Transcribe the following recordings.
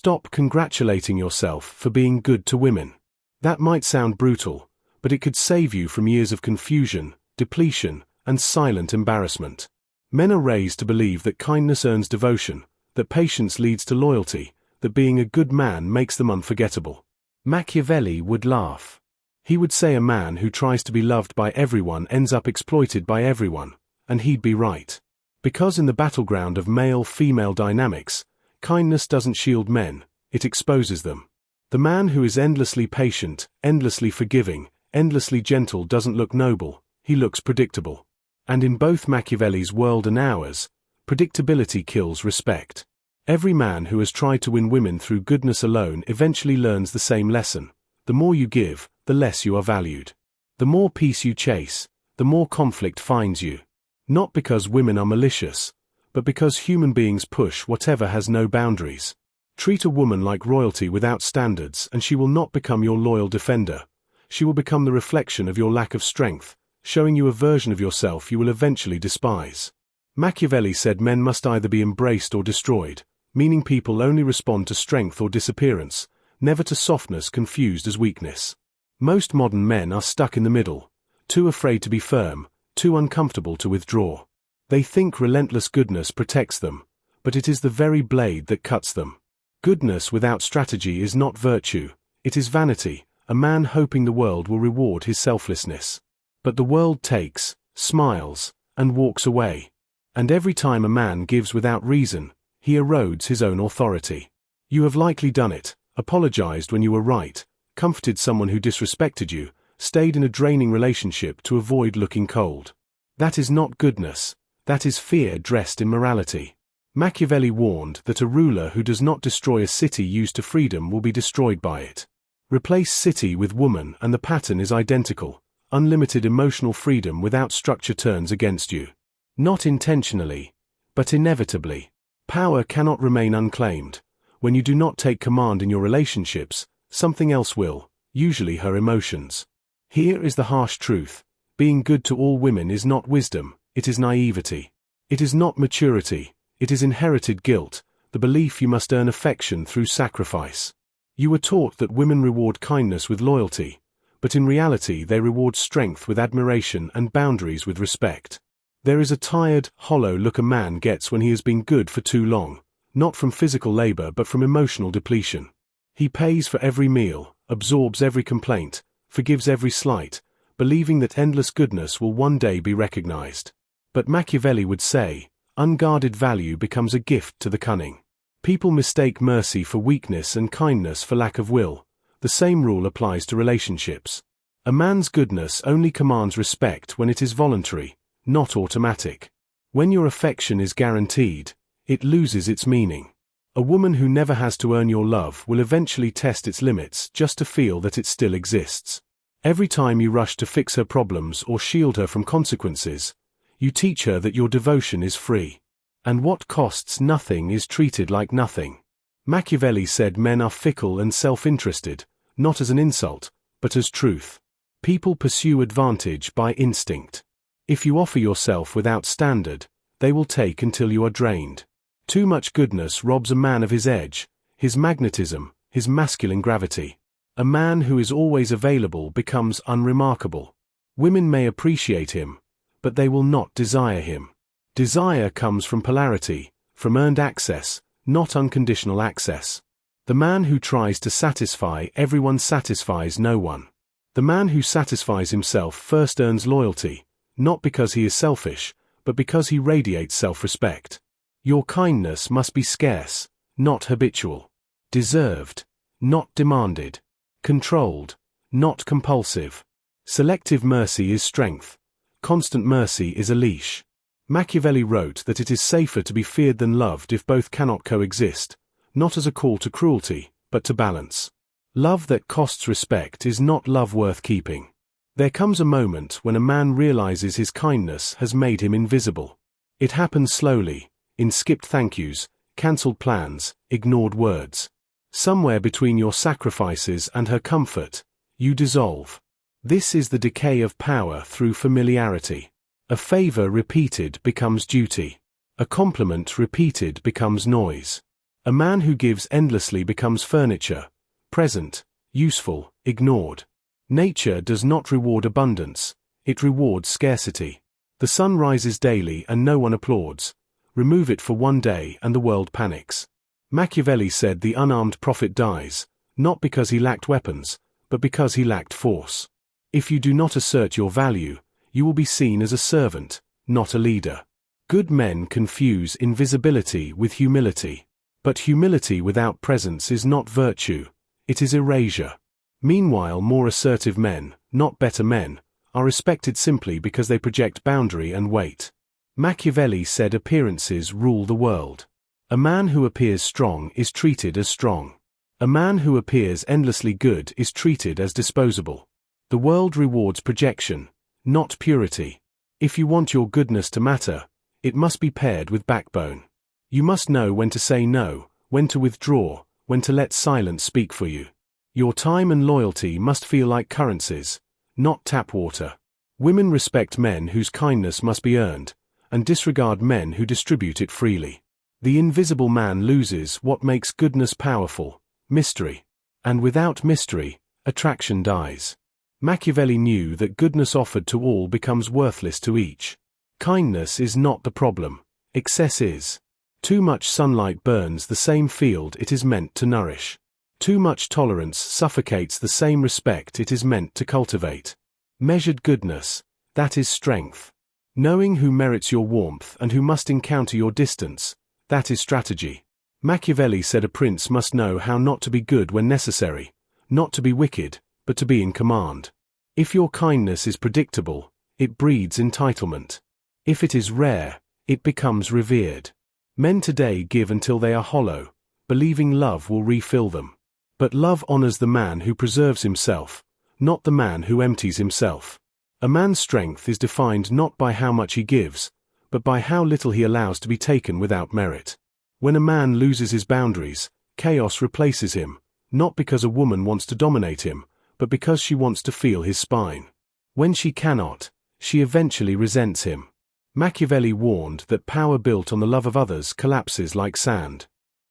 Stop congratulating yourself for being good to women. That might sound brutal, but it could save you from years of confusion, depletion, and silent embarrassment. Men are raised to believe that kindness earns devotion, that patience leads to loyalty, that being a good man makes them unforgettable. Machiavelli would laugh. He would say a man who tries to be loved by everyone ends up exploited by everyone, and he'd be right. Because in the battleground of male-female dynamics, kindness doesn't shield men, it exposes them. The man who is endlessly patient, endlessly forgiving, endlessly gentle doesn't look noble, he looks predictable. And in both Machiavelli's world and ours, predictability kills respect. Every man who has tried to win women through goodness alone eventually learns the same lesson. The more you give, the less you are valued. The more peace you chase, the more conflict finds you. Not because women are malicious, but because human beings push whatever has no boundaries. Treat a woman like royalty without standards and she will not become your loyal defender. She will become the reflection of your lack of strength, showing you a version of yourself you will eventually despise. Machiavelli said men must either be embraced or destroyed, meaning people only respond to strength or disappearance, never to softness confused as weakness. Most modern men are stuck in the middle, too afraid to be firm, too uncomfortable to withdraw. They think relentless goodness protects them, but it is the very blade that cuts them. Goodness without strategy is not virtue, it is vanity, a man hoping the world will reward his selflessness. But the world takes, smiles, and walks away. And every time a man gives without reason, he erodes his own authority. You have likely done it, apologized when you were right, comforted someone who disrespected you, stayed in a draining relationship to avoid looking cold. That is not goodness, that is fear dressed in morality. Machiavelli warned that a ruler who does not destroy a city used to freedom will be destroyed by it. Replace city with woman and the pattern is identical. Unlimited emotional freedom without structure turns against you. Not intentionally, but inevitably. Power cannot remain unclaimed. When you do not take command in your relationships, something else will, usually her emotions. Here is the harsh truth. Being good to all women is not wisdom, it is naivety. It is not maturity, it is inherited guilt, the belief you must earn affection through sacrifice. You were taught that women reward kindness with loyalty, but in reality they reward strength with admiration and boundaries with respect. There is a tired, hollow look a man gets when he has been good for too long, not from physical labor but from emotional depletion. He pays for every meal, absorbs every complaint, forgives every slight, believing that endless goodness will one day be recognized. But Machiavelli would say, unguarded value becomes a gift to the cunning. People mistake mercy for weakness and kindness for lack of will. The same rule applies to relationships. A man's goodness only commands respect when it is voluntary, not automatic. When your affection is guaranteed, it loses its meaning. A woman who never has to earn your love will eventually test its limits just to feel that it still exists. Every time you rush to fix her problems or shield her from consequences, you teach her that your devotion is free. And what costs nothing is treated like nothing. Machiavelli said men are fickle and self-interested, not as an insult, but as truth. People pursue advantage by instinct. If you offer yourself without standard, they will take until you are drained. Too much goodness robs a man of his edge, his magnetism, his masculine gravity. A man who is always available becomes unremarkable. Women may appreciate him, but they will not desire him. Desire comes from polarity, from earned access, not unconditional access. The man who tries to satisfy everyone satisfies no one. The man who satisfies himself first earns loyalty, not because he is selfish, but because he radiates self-respect. Your kindness must be scarce, not habitual. Deserved, not demanded. Controlled, not compulsive. Selective mercy is strength. Constant mercy is a leash. Machiavelli wrote that it is safer to be feared than loved if both cannot coexist, not as a call to cruelty, but to balance. Love that costs respect is not love worth keeping. There comes a moment when a man realizes his kindness has made him invisible. It happens slowly, in skipped thank yous, cancelled plans, ignored words. Somewhere between your sacrifices and her comfort, you dissolve. This is the decay of power through familiarity. A favor repeated becomes duty. A compliment repeated becomes noise. A man who gives endlessly becomes furniture, present, useful, ignored. Nature does not reward abundance, it rewards scarcity. The sun rises daily and no one applauds. Remove it for one day and the world panics. Machiavelli said the unarmed prophet dies, not because he lacked weapons, but because he lacked force. If you do not assert your value, you will be seen as a servant, not a leader. Good men confuse invisibility with humility. But humility without presence is not virtue, it is erasure. Meanwhile, more assertive men, not better men, are respected simply because they project boundary and weight. Machiavelli said appearances rule the world. A man who appears strong is treated as strong. A man who appears endlessly good is treated as disposable. The world rewards projection, not purity. If you want your goodness to matter, it must be paired with backbone. You must know when to say no, when to withdraw, when to let silence speak for you. Your time and loyalty must feel like currencies, not tap water. Women respect men whose kindness must be earned, and disregard men who distribute it freely. The invisible man loses what makes goodness powerful, mystery. And without mystery, attraction dies. Machiavelli knew that goodness offered to all becomes worthless to each. Kindness is not the problem, excess is. Too much sunlight burns the same field it is meant to nourish. Too much tolerance suffocates the same respect it is meant to cultivate. Measured goodness, that is strength. Knowing who merits your warmth and who must encounter your distance, that is strategy. Machiavelli said a prince must know how not to be good when necessary, not to be wicked, but to be in command. If your kindness is predictable, it breeds entitlement. If it is rare, it becomes revered. Men today give until they are hollow, believing love will refill them. But love honors the man who preserves himself, not the man who empties himself. A man's strength is defined not by how much he gives, but by how little he allows to be taken without merit. When a man loses his boundaries, chaos replaces him, not because a woman wants to dominate him, but because she wants to feel his spine. When she cannot, she eventually resents him. Machiavelli warned that power built on the love of others collapses like sand.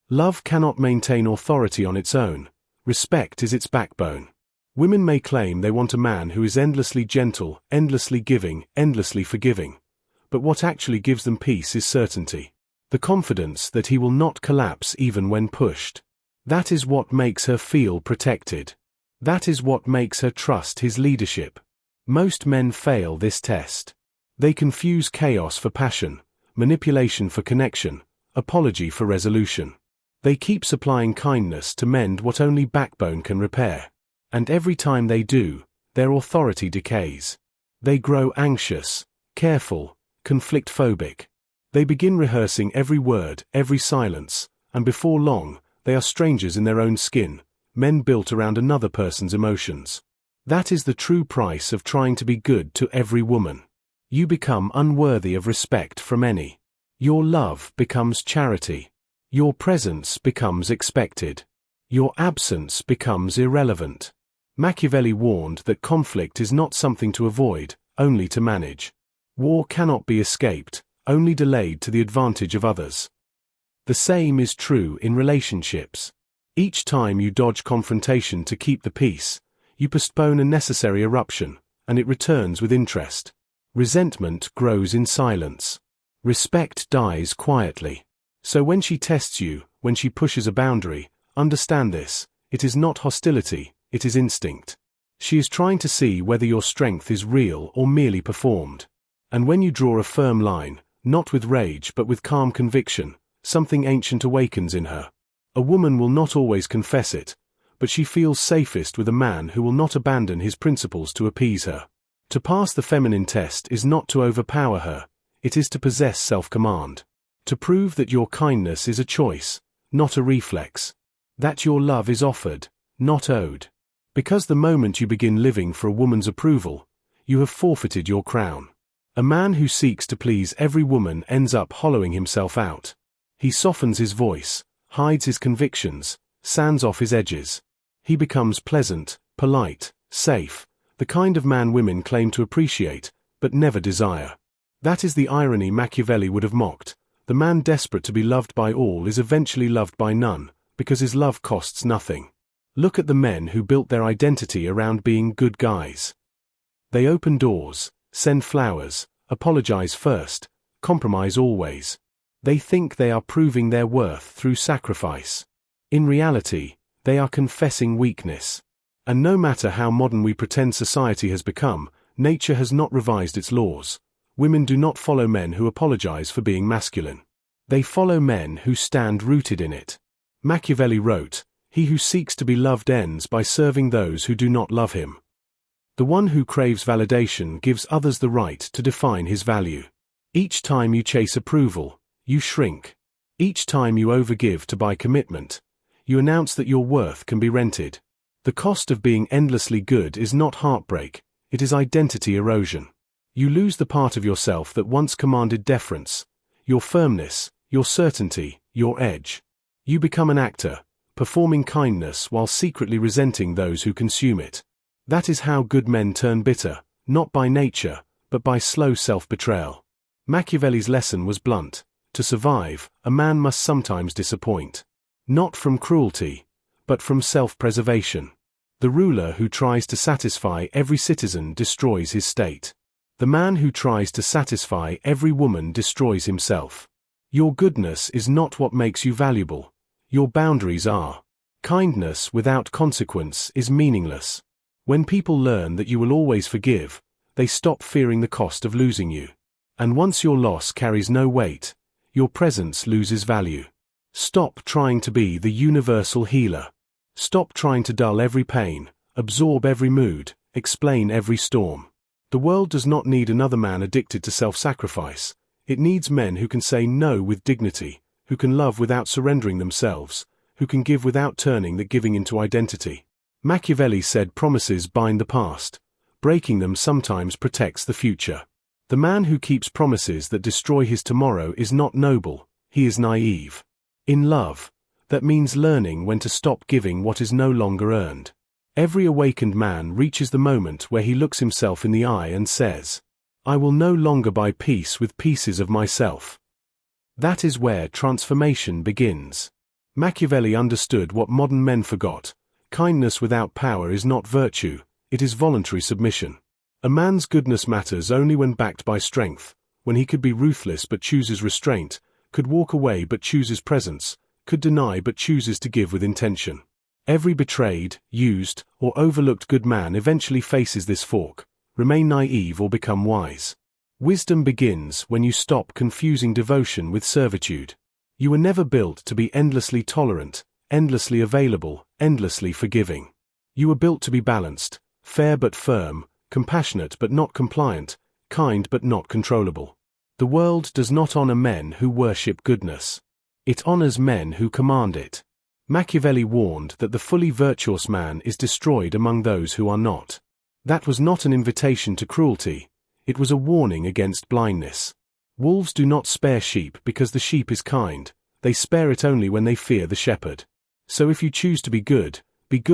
Love cannot maintain authority on its own. Respect is its backbone. Women may claim they want a man who is endlessly gentle, endlessly giving, endlessly forgiving. But what actually gives them peace is certainty. The confidence that he will not collapse even when pushed. That is what makes her feel protected. That is what makes her trust his leadership. Most men fail this test. They confuse chaos for passion, manipulation for connection, apology for resolution. They keep supplying kindness to mend what only backbone can repair. And every time they do, their authority decays. They grow anxious, careful, conflict-phobic. They begin rehearsing every word, every silence, and before long, they are strangers in their own skin, men built around another person's emotions. That is the true price of trying to be good to every woman. You become unworthy of respect from any. Your love becomes charity. Your presence becomes expected. Your absence becomes irrelevant. Machiavelli warned that conflict is not something to avoid, only to manage. War cannot be escaped, only delayed to the advantage of others. The same is true in relationships. Each time you dodge confrontation to keep the peace, you postpone a necessary eruption, and it returns with interest. Resentment grows in silence. Respect dies quietly. So when she tests you, when she pushes a boundary, understand this, it is not hostility, it is instinct. She is trying to see whether your strength is real or merely performed. And when you draw a firm line, not with rage but with calm conviction, something ancient awakens in her. A woman will not always confess it, but she feels safest with a man who will not abandon his principles to appease her. To pass the feminine test is not to overpower her, it is to possess self-command. To prove that your kindness is a choice, not a reflex. That your love is offered, not owed. Because the moment you begin living for a woman's approval, you have forfeited your crown. A man who seeks to please every woman ends up hollowing himself out. He softens his voice, hides his convictions, sands off his edges. He becomes pleasant, polite, safe, the kind of man women claim to appreciate, but never desire. That is the irony Machiavelli would have mocked. The man desperate to be loved by all is eventually loved by none, because his love costs nothing. Look at the men who built their identity around being good guys. They open doors, send flowers, apologize first, compromise always. They think they are proving their worth through sacrifice. In reality, they are confessing weakness. And no matter how modern we pretend society has become, nature has not revised its laws. Women do not follow men who apologize for being masculine. They follow men who stand rooted in it. Machiavelli wrote, "He who seeks to be loved ends by serving those who do not love him." The one who craves validation gives others the right to define his value. Each time you chase approval, you shrink. Each time you overgive to buy commitment, you announce that your worth can be rented. The cost of being endlessly good is not heartbreak, it is identity erosion. You lose the part of yourself that once commanded deference, your firmness, your certainty, your edge. You become an actor, performing kindness while secretly resenting those who consume it. That is how good men turn bitter, not by nature, but by slow self-betrayal. Machiavelli's lesson was blunt. To survive, a man must sometimes disappoint. Not from cruelty, but from self-preservation. The ruler who tries to satisfy every citizen destroys his state. The man who tries to satisfy every woman destroys himself. Your goodness is not what makes you valuable. Your boundaries are. Kindness without consequence is meaningless. When people learn that you will always forgive, they stop fearing the cost of losing you. And once your loss carries no weight, your presence loses value. Stop trying to be the universal healer. Stop trying to dull every pain, absorb every mood, explain every storm. The world does not need another man addicted to self-sacrifice. It needs men who can say no with dignity, who can love without surrendering themselves, who can give without turning that giving into identity. Machiavelli said promises bind the past. Breaking them sometimes protects the future. The man who keeps promises that destroy his tomorrow is not noble, he is naive. In love, that means learning when to stop giving what is no longer earned. Every awakened man reaches the moment where he looks himself in the eye and says, "I will no longer buy peace with pieces of myself." That is where transformation begins. Machiavelli understood what modern men forgot. Kindness without power is not virtue, it is voluntary submission. A man's goodness matters only when backed by strength, when he could be ruthless but chooses restraint, could walk away but chooses presence, could deny but chooses to give with intention. Every betrayed, used, or overlooked good man eventually faces this fork: remain naive or become wise. Wisdom begins when you stop confusing devotion with servitude. You were never built to be endlessly tolerant, endlessly available, endlessly forgiving. You were built to be balanced, fair but firm, compassionate but not compliant, kind but not controllable. The world does not honor men who worship goodness. It honors men who command it. Machiavelli warned that the fully virtuous man is destroyed among those who are not. That was not an invitation to cruelty, it was a warning against blindness. Wolves do not spare sheep because the sheep is kind, they spare it only when they fear the shepherd. So if you choose to be good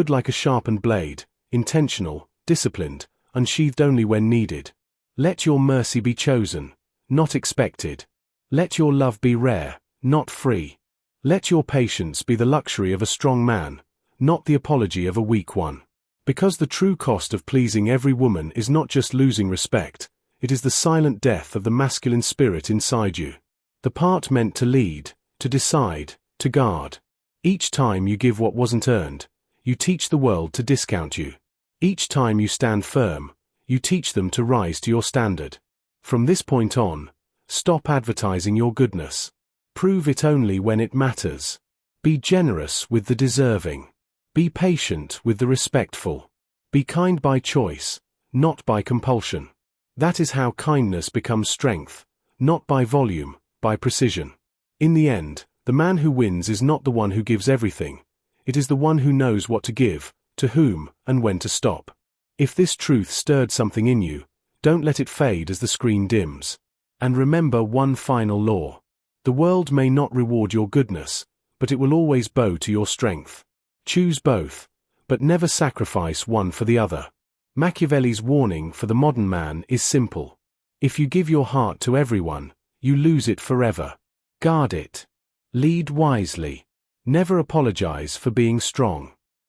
like a sharpened blade, intentional, disciplined, unsheathed only when needed. Let your mercy be chosen, not expected. Let your love be rare, not free. Let your patience be the luxury of a strong man, not the apology of a weak one. Because the true cost of pleasing every woman is not just losing respect, it is the silent death of the masculine spirit inside you. The part meant to lead, to decide, to guard. Each time you give what wasn't earned, you teach the world to discount you. Each time you stand firm, you teach them to rise to your standard. From this point on, stop advertising your goodness. Prove it only when it matters. Be generous with the deserving. Be patient with the respectful. Be kind by choice, not by compulsion. That is how kindness becomes strength, not by volume, by precision. In the end, the man who wins is not the one who gives everything. It is the one who knows what to give, to whom, and when to stop. If this truth stirred something in you, don't let it fade as the screen dims. And remember one final law. The world may not reward your goodness, but it will always bow to your strength. Choose both, but never sacrifice one for the other. Machiavelli's warning for the modern man is simple. If you give your heart to everyone, you lose it forever. Guard it. Lead wisely. Never apologize for being strong.